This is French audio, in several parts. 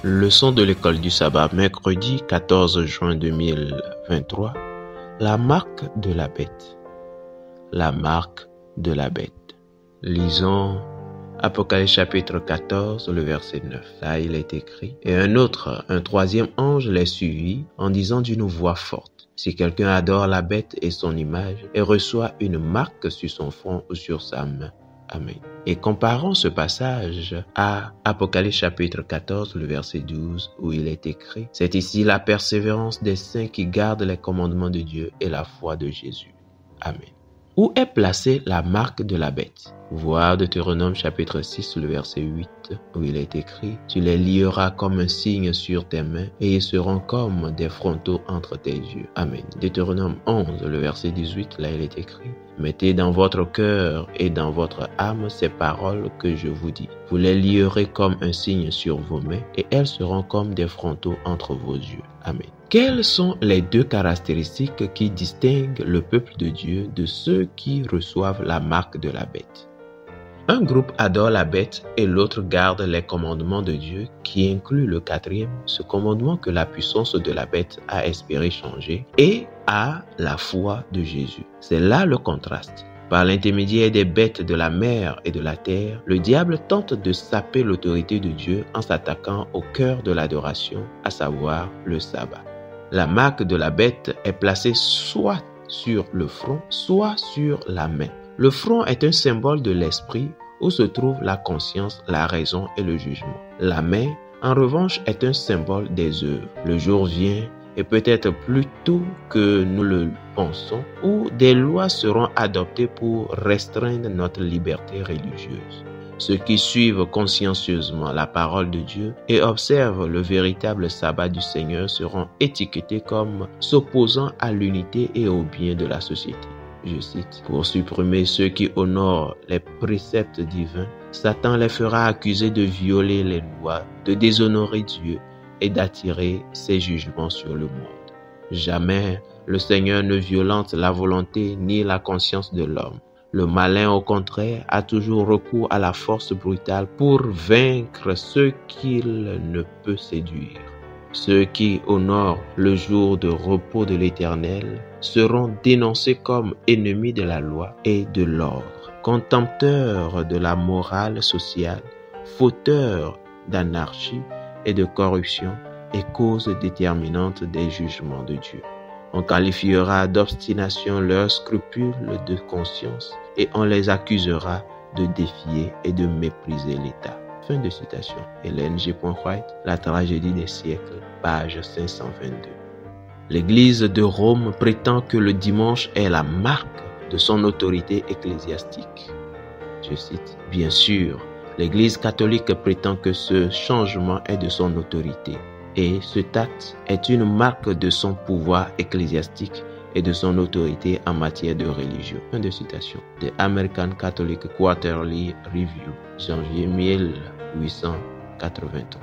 Leçon de l'école du sabbat, mercredi 14 juin 2023. La marque de la bête. La marque de la bête. Lisons Apocalypse chapitre 14, le verset 9. Là, il est écrit: Et un troisième ange les suivit en disant d'une voix forte: Si quelqu'un adore la bête et son image et reçoit une marque sur son front ou sur sa main. Amen. Et comparons ce passage à Apocalypse chapitre 14, le verset 12, où il est écrit: C'est ici la persévérance des saints qui gardent les commandements de Dieu et la foi de Jésus. Amen. Où est placée la marque de la bête? Voir Deutéronome chapitre 6, le verset 8, où il est écrit: Tu les lieras comme un signe sur tes mains, et ils seront comme des frontaux entre tes yeux. Amen. Deutéronome 11, le verset 18, là il est écrit: Mettez dans votre cœur et dans votre âme ces paroles que je vous dis. Vous les lierez comme un signe sur vos mains, et elles seront comme des frontaux entre vos yeux. Amen. Quelles sont les deux caractéristiques qui distinguent le peuple de Dieu de ceux qui reçoivent la marque de la bête? Un groupe adore la bête et l'autre garde les commandements de Dieu, qui inclut le quatrième, ce commandement que la puissance de la bête a espéré changer, et à la foi de Jésus. C'est là le contraste. Par l'intermédiaire des bêtes de la mer et de la terre, le diable tente de saper l'autorité de Dieu en s'attaquant au cœur de l'adoration, à savoir le sabbat. La marque de la bête est placée soit sur le front, soit sur la main. Le front est un symbole de l'esprit où se trouve la conscience, la raison et le jugement. La main, en revanche, est un symbole des œuvres. Le jour vient, et peut-être plus tôt que nous le pensons, où des lois seront adoptées pour restreindre notre liberté religieuse. Ceux qui suivent consciencieusement la parole de Dieu et observent le véritable sabbat du Seigneur seront étiquetés comme s'opposant à l'unité et au bien de la société. Je cite: Pour supprimer ceux qui honorent les préceptes divins, Satan les fera accuser de violer les lois, de déshonorer Dieu et d'attirer ses jugements sur le monde. Jamais le Seigneur ne violente la volonté ni la conscience de l'homme. Le malin, au contraire, a toujours recours à la force brutale pour vaincre ceux qu'il ne peut séduire. Ceux qui honorent le jour de repos de l'Éternel seront dénoncés comme ennemis de la loi et de l'ordre, contempteurs de la morale sociale, fauteurs d'anarchie et de corruption et cause déterminante des jugements de Dieu. On qualifiera d'obstination leurs scrupules de conscience et on les accusera de défier et de mépriser l'État. Fin de citation. Ellen G. White, La tragédie des siècles, page 522. L'Église de Rome prétend que le dimanche est la marque de son autorité ecclésiastique. Je cite: Bien sûr, l'Église catholique prétend que ce changement est de son autorité. Et cet acte est une marque de son pouvoir ecclésiastique et de son autorité en matière de religion. Fin de citation. The American Catholic Quarterly Review, janvier 1883.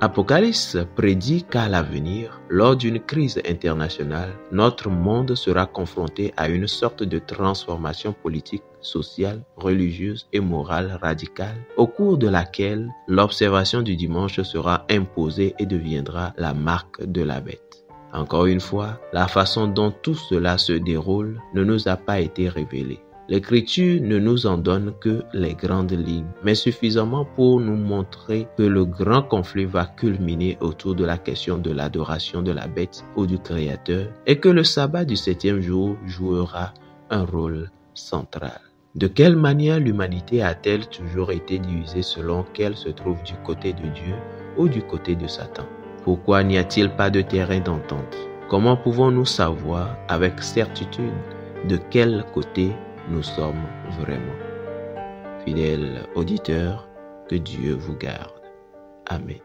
Apocalypse prédit qu'à l'avenir, lors d'une crise internationale, notre monde sera confronté à une sorte de transformation politique, sociale, religieuse et morale radicale, au cours de laquelle l'observation du dimanche sera imposée et deviendra la marque de la bête. Encore une fois, la façon dont tout cela se déroule ne nous a pas été révélée. L'Écriture ne nous en donne que les grandes lignes, mais suffisamment pour nous montrer que le grand conflit va culminer autour de la question de l'adoration de la bête ou du Créateur et que le sabbat du 7e jour jouera un rôle central. De quelle manière l'humanité a-t-elle toujours été divisée selon qu'elle se trouve du côté de Dieu ou du côté de Satan? Pourquoi n'y a-t-il pas de terrain d'entente? Comment pouvons-nous savoir avec certitude de quel côté nous sommes vraiment? Fidèles auditeurs, que Dieu vous garde. Amen.